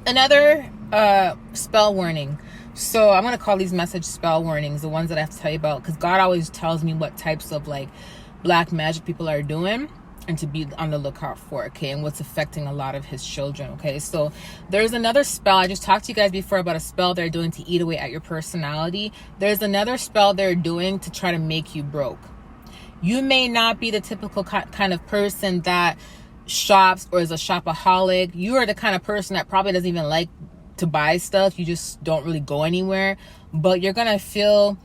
Another spell warning. So I'm going to call these message spell warnings, the ones that I have to tell you about, because God always tells me what types of like black magic people are doing and to be on the lookout for, okay, and what's affecting a lot of his children, okay? So there's another spell. I just talked to you guys before about a spell they're doing to eat away at your personality. There's another spell they're doing to try to make you broke. You may not be the typical kind of person that shops or is a shopaholic. You are the kind of person that probably doesn't even like to buy stuff. You just don't really go anywhere, but you're gonna feel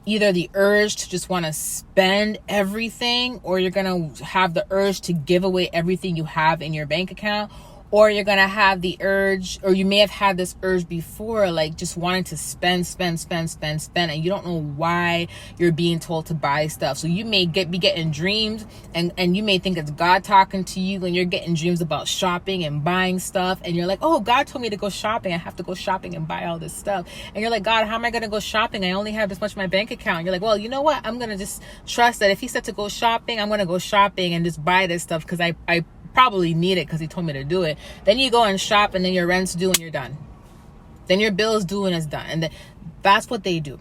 either the urge to just want to spend everything, or you're gonna have the urge to give away everything you have in your bank account, or you're gonna have the urge, or you may have had this urge before, like just wanting to spend, and you don't know why you're being told to buy stuff. So you may be getting dreams, and you may think it's God talking to you, and you're getting dreams about shopping and buying stuff, and you're like, oh, God told me to go shopping. I have to go shopping and buy all this stuff. And you're like, God, how am I gonna go shopping? I only have this much in my bank account. And you're like, well, you know what? I'm gonna just trust that if he said to go shopping, I'm gonna go shopping and just buy this stuff because I probably need it because he told me to do it. Then you go and shop, and then your rent's due and you're done. Then your bill's due and it's done. And that's what they do.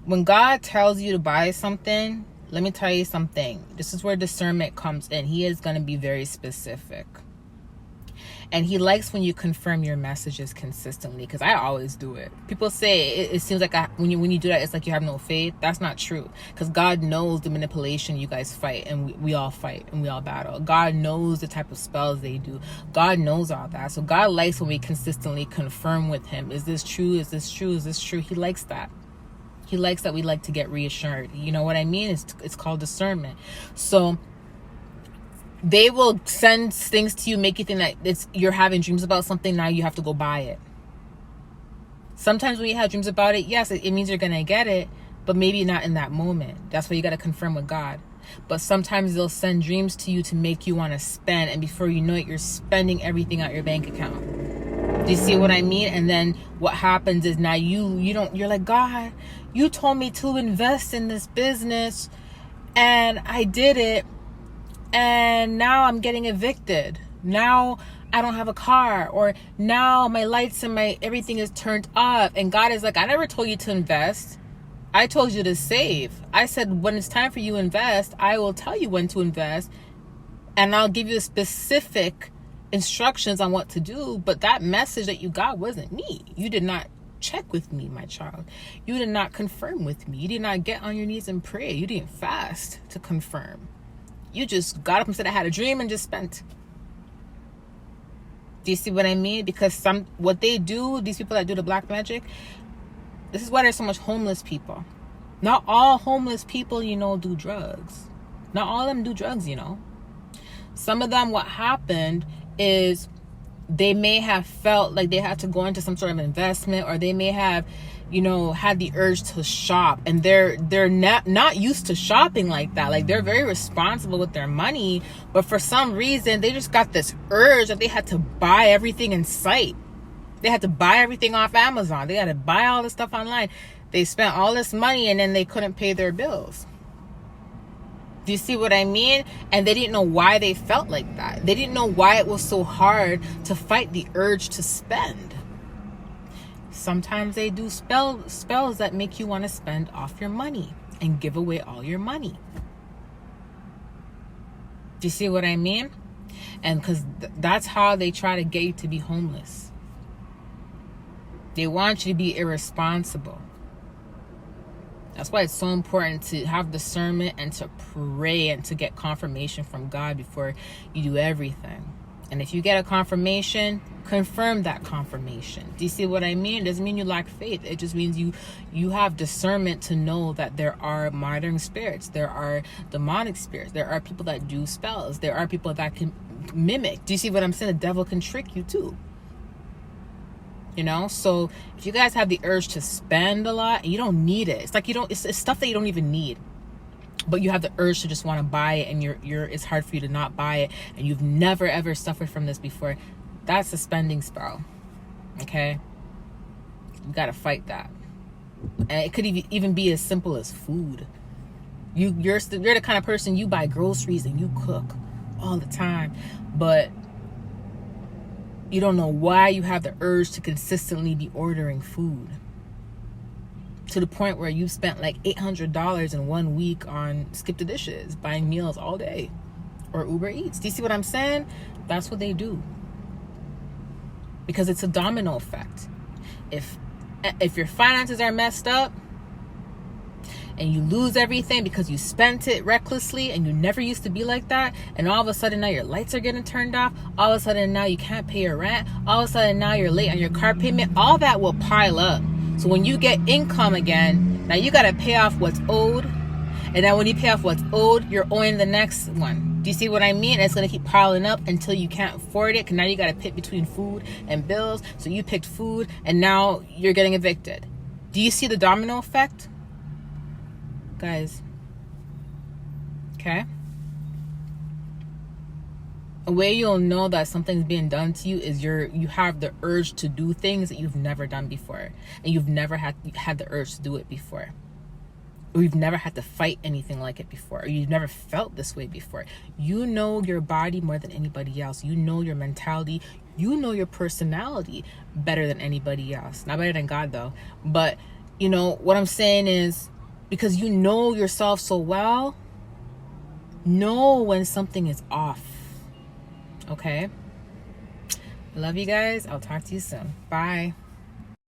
When God tells you to buy something, let me tell you something. This is where discernment comes in. He is going to be very specific. And he likes when you confirm your messages consistently, because I always do it. People say it seems like when you do that, it's like you have no faith. That's not true, because God knows the manipulation you guys fight, and we all fight and we all battle. God knows the type of spells they do. God knows all that. So God likes when we consistently confirm with him. Is this true? Is this true? Is this true? He likes that. He likes that we like to get reassured. You know what I mean? It's called discernment. So they will send things to you, make you think that you're having dreams about something. Now you have to go buy it. Sometimes when you have dreams about it, yes, it means you're going to get it, but maybe not in that moment. That's why you got to confirm with God. But sometimes they'll send dreams to you to make you want to spend, and before you know it, you're spending everything out your bank account. Do you see what I mean? And then what happens is now you're like, God, you told me to invest in this business and I did it, and now I'm getting evicted. Now I don't have a car, or now my lights and my everything is turned off. And God is like, I never told you to invest. I told you to save. I said, when it's time for you to invest, I will tell you when to invest, and I'll give you specific instructions on what to do. But that message that you got wasn't me. You did not check with me, my child. You did not confirm with me. You did not get on your knees and pray. You didn't fast to confirm. You just got up and said, I had a dream, and just spent. Do you see what I mean? Because what they do, these people that do the black magic, this is why there's so much homeless people. Not all homeless people, do drugs. Not all of them do drugs, Some of them, what happened is they may have felt like they had to go into some sort of investment, or they may have had the urge to shop, and they're not used to shopping like that. Like, they're very responsible with their money, but for some reason they just got this urge that they had to buy everything in sight. They had to buy everything off Amazon. They had to buy all this stuff online. They spent all this money, and then they couldn't pay their bills. Do you see what I mean? And they didn't know why they felt like that. They didn't know why it was so hard to fight the urge to spend. Sometimes they do spells that make you want to spend off your money and give away all your money. Do you see what I mean? And because that's how they try to get you to be homeless. They want you to be irresponsible. That's why it's so important to have discernment and to pray and to get confirmation from God before you do everything. And if you get a confirmation, confirm that confirmation. Do you see what I mean? It doesn't mean you lack faith. It just means you have discernment to know that there are modern spirits. There are demonic spirits. There are people that do spells. There are people that can mimic. Do you see what I'm saying? The devil can trick you too. So if you guys have the urge to spend a lot, you don't need it. It's like it's stuff that you don't even need, but you have the urge to just want to buy it, and it's hard for you to not buy it, and you've never ever suffered from this before. That's a spending spell. Okay, you got to fight that. And it could even be as simple as food. You're the kind of person, you buy groceries and you cook all the time, but You don't know why you have the urge to consistently be ordering food, to the point where you've spent like $800 in 1 week on Skip the Dishes, buying meals all day, or Uber Eats. Do you see what I'm saying? That's what they do. Because it's a domino effect. If your finances are messed up and you lose everything because you spent it recklessly and you never used to be like that, and all of a sudden now your lights are getting turned off, all of a sudden now you can't pay your rent, all of a sudden now you're late on your car payment, all that will pile up. So when you get income again, now you got to pay off what's owed. And then when you pay off what's owed, you're owing the next one. Do you see what I mean? And it's going to keep piling up until you can't afford it, because now you got to pick between food and bills. So you picked food and now you're getting evicted. Do you see the domino effect? Guys. Okay? A way you'll know that something's being done to you is you have the urge to do things that you've never done before, and you've never had the urge to do it before, or you've never had to fight anything like it before, or you've never felt this way before. You know your body more than anybody else. You know your mentality. You know your personality better than anybody else. Not better than God though, but you know what I'm saying is, because you know yourself so well, know when something is off. Okay? I love you guys. I'll talk to you soon. Bye.